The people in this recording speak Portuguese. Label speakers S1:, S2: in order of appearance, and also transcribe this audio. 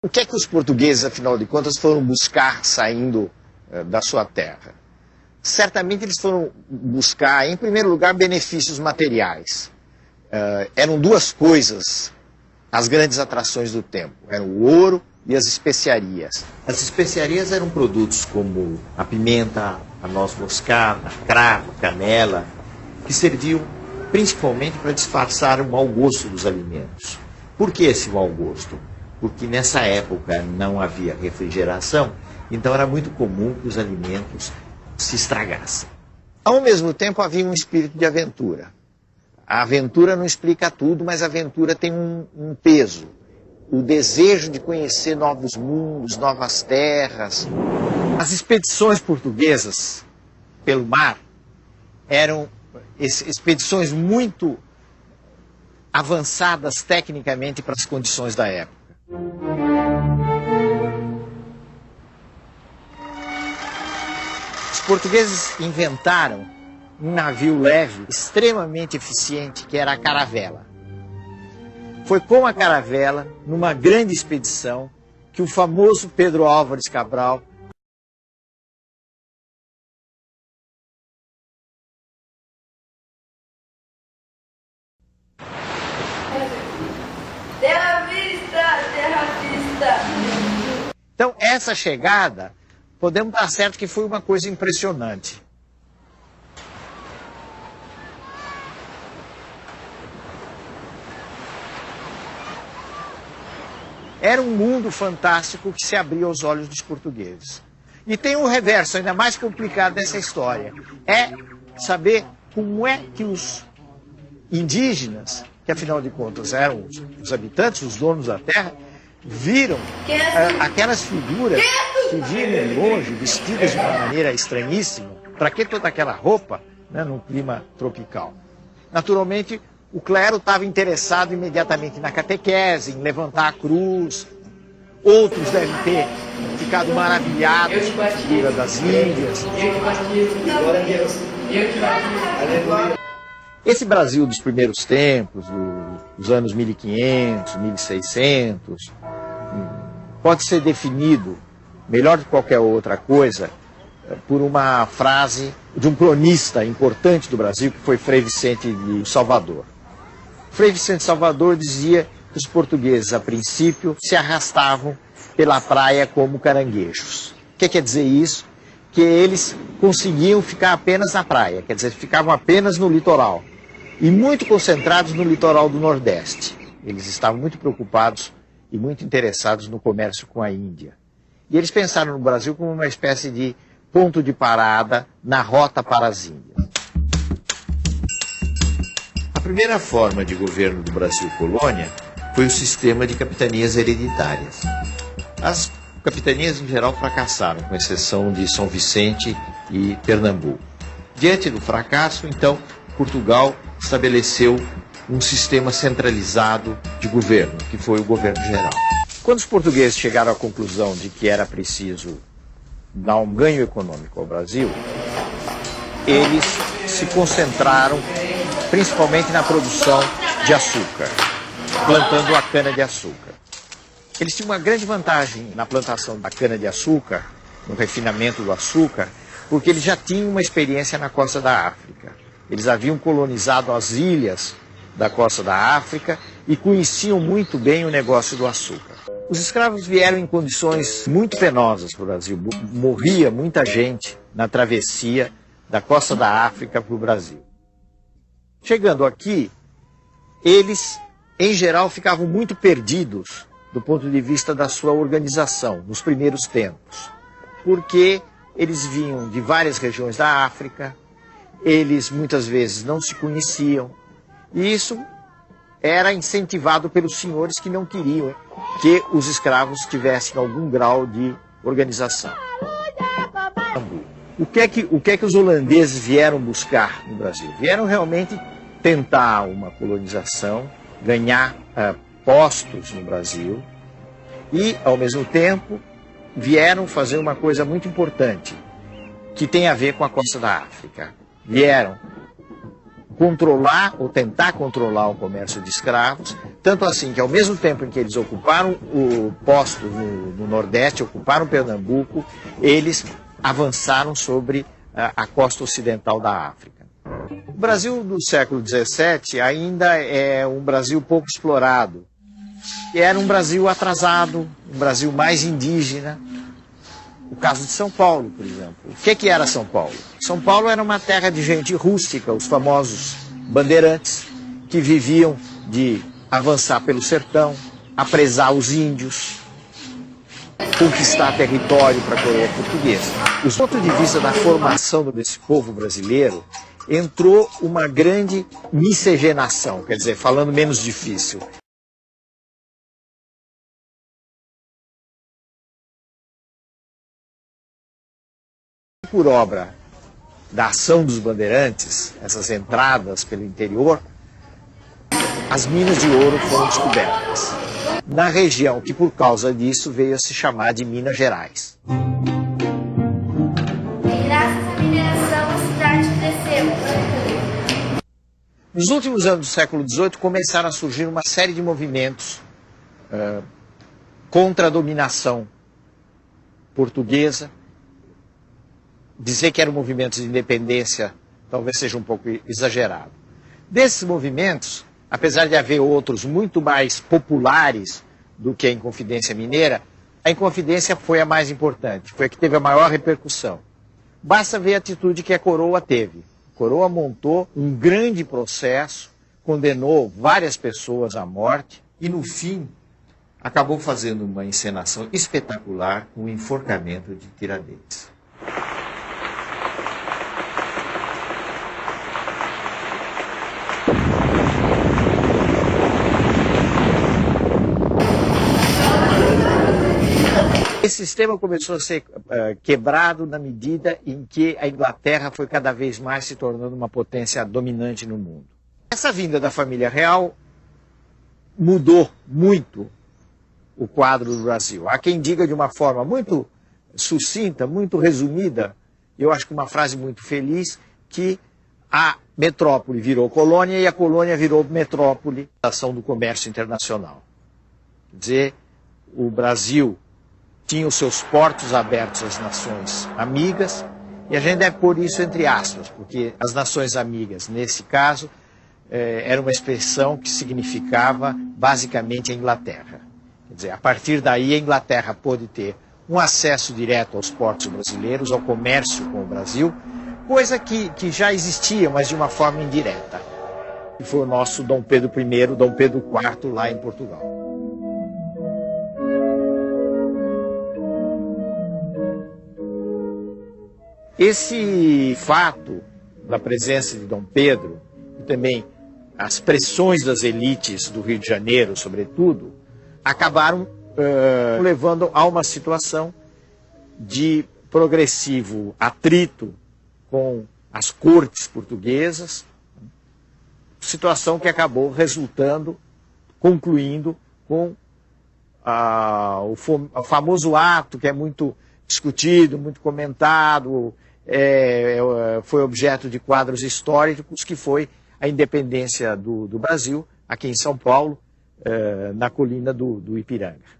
S1: O que é que os portugueses, afinal de contas, foram buscar saindo da sua terra? Certamente eles foram buscar, em primeiro lugar, benefícios materiais. Eram duas coisas as grandes atrações do tempo. Eram o ouro e as especiarias.
S2: As especiarias eram produtos como a pimenta, a noz moscada, cravo, canela, que serviam principalmente para disfarçar o mau gosto dos alimentos. Por que esse mau gosto? Porque nessa época não havia refrigeração, então era muito comum que os alimentos se estragassem.
S1: Ao mesmo tempo havia um espírito de aventura. A aventura não explica tudo, mas a aventura tem um peso. O desejo de conhecer novos mundos, novas terras. As expedições portuguesas pelo mar eram expedições muito avançadas tecnicamente para as condições da época. Os portugueses inventaram um navio leve extremamente eficiente, que era a caravela. Foi com a caravela, numa grande expedição, que o famoso Pedro Álvares Cabral
S3: Terra vista, terra vista.
S1: Então, essa chegada, podemos dar certo que foi uma coisa impressionante. Era um mundo fantástico que se abriu aos olhos dos portugueses. E tem um reverso ainda mais complicado dessa história. É saber como é que os indígenas, que afinal de contas eram os habitantes, os donos da terra, viram aquelas figuras que vinham longe, vestidas de uma maneira estranhíssima. Para que toda aquela roupa, né, num clima tropical? Naturalmente, o clero estava interessado imediatamente na catequese, em levantar a cruz. Outros devem ter ficado maravilhados com a figura das Índias. Esse Brasil dos primeiros tempos, dos anos 1500, 1600, pode ser definido, melhor do que qualquer outra coisa, por uma frase de um cronista importante do Brasil, que foi Frei Vicente de Salvador. Frei Vicente de Salvador dizia que os portugueses, a princípio, se arrastavam pela praia como caranguejos. O que quer dizer isso? Que eles conseguiam ficar apenas na praia, quer dizer, ficavam apenas no litoral. E muito concentrados no litoral do Nordeste. Eles estavam muito preocupados e muito interessados no comércio com a Índia. E eles pensaram no Brasil como uma espécie de ponto de parada na rota para as Índias.
S2: A primeira forma de governo do Brasil colônia foi o sistema de capitanias hereditárias. As capitanias, em geral, fracassaram, com exceção de São Vicente e Pernambuco. Diante do fracasso, então, Portugal estabeleceu um sistema centralizado de governo, que foi o governo geral.
S1: Quando os portugueses chegaram à conclusão de que era preciso dar um ganho econômico ao Brasil, eles se concentraram principalmente na produção de açúcar, plantando a cana-de-açúcar. Eles tinham uma grande vantagem na plantação da cana-de-açúcar, no refinamento do açúcar, porque eles já tinham uma experiência na costa da África. Eles haviam colonizado as ilhas da costa da África e conheciam muito bem o negócio do açúcar. Os escravos vieram em condições muito penosas para o Brasil. Morria muita gente na travessia da costa da África para o Brasil. Chegando aqui, eles, em geral, ficavam muito perdidos do ponto de vista da sua organização, nos primeiros tempos. Porque eles vinham de várias regiões da África, eles muitas vezes não se conheciam, e isso era incentivado pelos senhores que não queriam que os escravos tivessem algum grau de organização. O que é que os holandeses vieram buscar no Brasil? Vieram realmente tentar uma colonização, ganhar postos no Brasil e, ao mesmo tempo, vieram fazer uma coisa muito importante, que tem a ver com a costa da África. Vieram controlar ou tentar controlar o comércio de escravos, tanto assim que ao mesmo tempo em que eles ocuparam o posto no Nordeste, ocuparam Pernambuco, eles avançaram sobre a costa ocidental da África. O Brasil do século XVII ainda é um Brasil pouco explorado. Era um Brasil atrasado, um Brasil mais indígena. O caso de São Paulo, por exemplo. O que era São Paulo? São Paulo era uma terra de gente rústica, os famosos bandeirantes, que viviam de avançar pelo sertão, apresar os índios, conquistar território para a coroa portuguesa. Do ponto de vista da formação desse povo brasileiro, entrou uma grande miscigenação, quer dizer, falando menos difícil. Por obra da ação dos bandeirantes, essas entradas pelo interior, as minas de ouro foram descobertas na região que, por causa disso, veio a se chamar de Minas Gerais.
S3: E graças à mineração, a cidade cresceu.
S1: Nos últimos anos do século XVIII, começaram a surgir uma série de movimentos contra a dominação portuguesa. Dizer que eram movimentos de independência talvez seja um pouco exagerado. Desses movimentos, apesar de haver outros muito mais populares do que a Inconfidência Mineira, a Inconfidência foi a mais importante, foi a que teve a maior repercussão. Basta ver a atitude que a coroa teve. A coroa montou um grande processo, condenou várias pessoas à morte
S2: E no fim, acabou fazendo uma encenação espetacular com o enforcamento de Tiradentes.
S1: Esse sistema começou a ser quebrado na medida em que a Inglaterra foi cada vez mais se tornando uma potência dominante no mundo. Essa vinda da família real mudou muito o quadro do Brasil. Há quem diga de uma forma muito sucinta, muito resumida, eu acho que uma frase muito feliz, que a metrópole virou colônia e a colônia virou metrópole da ação do comércio internacional. Quer dizer, o Brasil tinha os seus portos abertos às nações amigas, e a gente deve pôr isso entre aspas, porque as nações amigas, nesse caso, era uma expressão que significava basicamente a Inglaterra. Quer dizer, a partir daí a Inglaterra pôde ter um acesso direto aos portos brasileiros, ao comércio com o Brasil, coisa que já existia, mas de uma forma indireta. E foi o nosso Dom Pedro I, Dom Pedro IV lá em Portugal. Esse fato da presença de Dom Pedro e também as pressões das elites do Rio de Janeiro, sobretudo, acabaram levando a uma situação de progressivo atrito com as cortes portuguesas, situação que acabou concluindo com o famoso ato que é muito discutido, muito comentado, foi objeto de quadros históricos, que foi a independência do Brasil, aqui em São Paulo, na colina do Ipiranga.